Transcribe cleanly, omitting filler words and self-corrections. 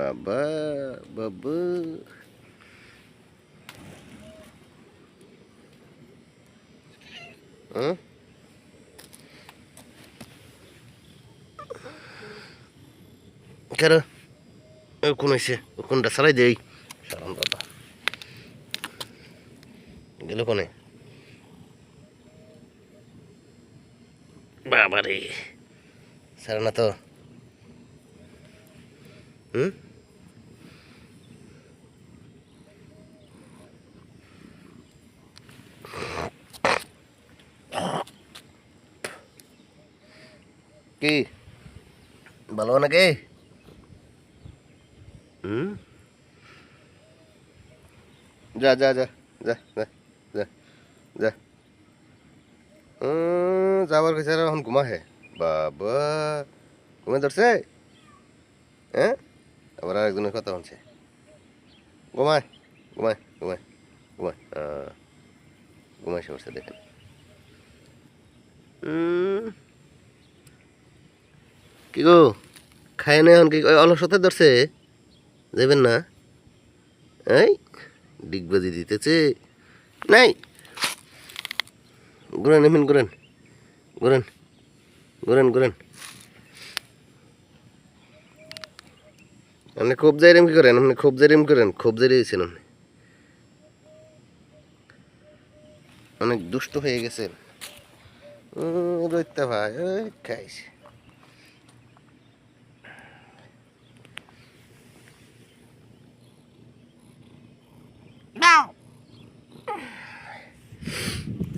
বাবা বাবু হুম কেন কোন এসে কোনটা সারাই দেই সারান বাবা গেল কোনে বাবা রে সারা না তো হুম কি ভালো নাকি হুম যা যা যা যা যা যা যা যাবার কাছে এখন ঘুমা হে বাবা ঘুমে ধরছে হ্যাঁ আবার আরেকজনের কথা বলছে ঘুমায় ঘুমায় ঘুমায় ঘুমায় ঘুমায় সে বসে দেখেন কি গো খায় না এখন কি অলসতা ধরছে যাবেন না এই ডিগবাজি দিতেছে নাই ঘুরেন এমন ঘুরেন ঘুরেন ঘুরেন ঘুরেন আপনি খুব জাইরেম কি করেন আপনি খুব জাইরেম করেন খুব জাইরে দিয়েছেন আপনি অনেক দুষ্ট হয়ে গেছেন রইতে ভাই ওই খাইছে